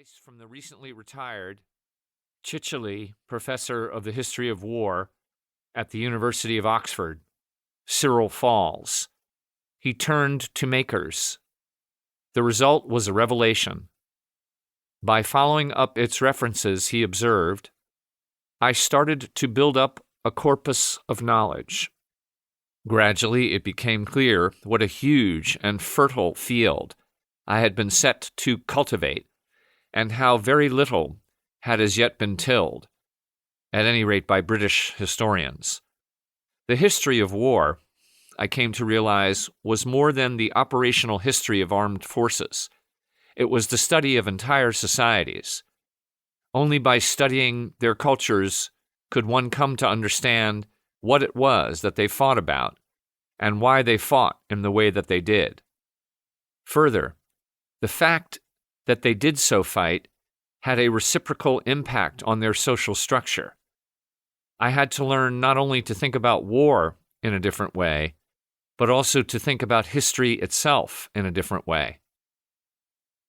advice from the recently retired Chichele Professor of the History of War at the University of Oxford, Cyril Falls. He turned to makers. The result was a revelation. By following up its references, he observed, I started to build up a corpus of knowledge. Gradually, it became clear what a huge and fertile field I had been set to cultivate, and how very little had as yet been tilled, at any rate by British historians. The history of war, I came to realize, was more than the operational history of armed forces. It was the study of entire societies. Only by studying their cultures could one come to understand what it was that they fought about and why they fought in the way that they did. Further, the fact that they did so fight had a reciprocal impact on their social structure. I had to learn not only to think about war in a different way, but also to think about history itself in a different way.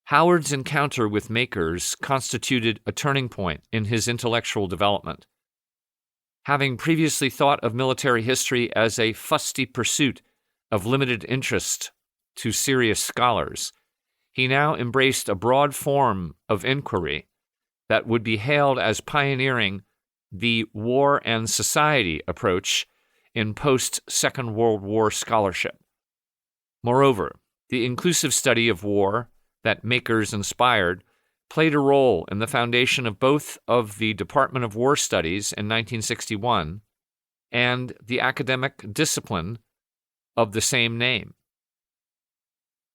Howard's encounter with makers constituted a turning point in his intellectual development. Having previously thought of military history as a fusty pursuit of limited interest to serious scholars, he now embraced a broad form of inquiry that would be hailed as pioneering the war and society approach in post-Second World War scholarship. Moreover, the inclusive study of war that makers inspired played a role in the foundation of both of the Department of War Studies in 1961 and the academic discipline of the same name.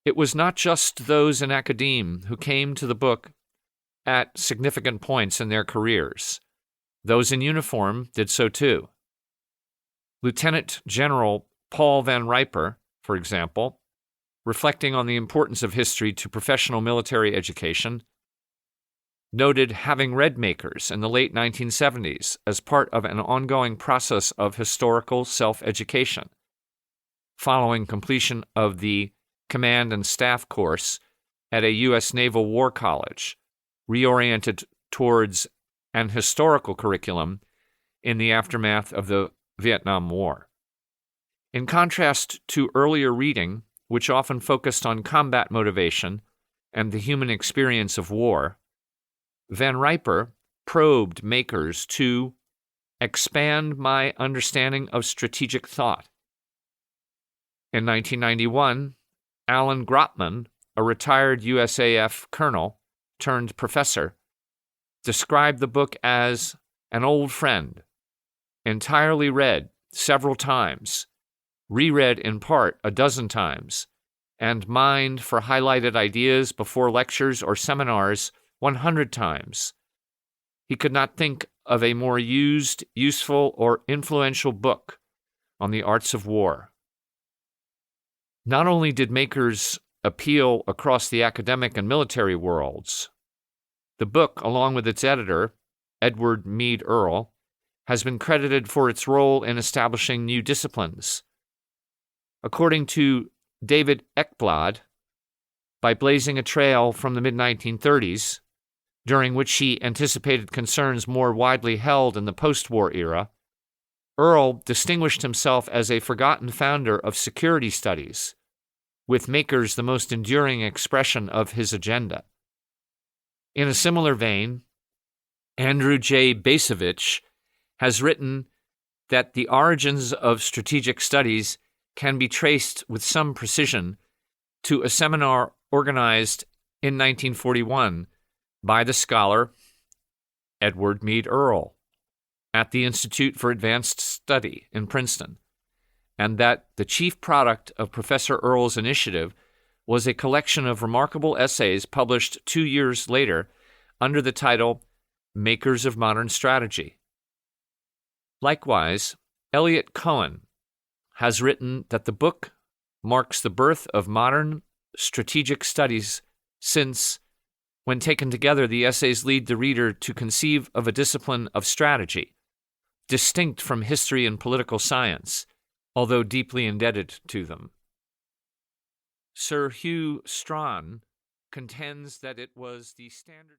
It was not just those in academe who came to the book at significant points in their careers. Those in uniform did so too. Lieutenant General Paul Van Riper, for example, reflecting on the importance of history to professional military education, noted having read makers in the late 1970s as part of an ongoing process of historical self-education. Following completion of the Command and Staff course at a U.S. Naval War College, reoriented towards an historical curriculum in the aftermath of the Vietnam War. In contrast to earlier reading, which often focused on combat motivation and the human experience of war, Van Riper probed makers to expand my understanding of strategic thought. In 1991, Alan Grotman, a retired USAF colonel turned professor, described the book as an old friend, entirely read several times, reread in part a dozen times, and mined for highlighted ideas before lectures or seminars 100 times. He could not think of a more used, useful, or influential book on the arts of war. Not only did makers appeal across the academic and military worlds, the book, along with its editor, Edward Mead Earle, has been credited for its role in establishing new disciplines. According to David Ekblad, by blazing a trail from the mid-1930s, during which he anticipated concerns more widely held in the post-war era, Earle distinguished himself as a forgotten founder of security studies, with makers the most enduring expression of his agenda. In a similar vein, Andrew J. Basevich has written that the origins of strategic studies can be traced with some precision to a seminar organized in 1941 by the scholar Edward Mead Earle at the Institute for Advanced Study in Princeton, and that the chief product of Professor Earle's initiative was a collection of remarkable essays published 2 years later under the title Makers of Modern Strategy. Likewise, Elliot Cohen has written that the book marks the birth of modern strategic studies since, when taken together, the essays lead the reader to conceive of a discipline of strategy, distinct from history and political science, although deeply indebted to them. Sir Hugh Strachan contends that it was the standard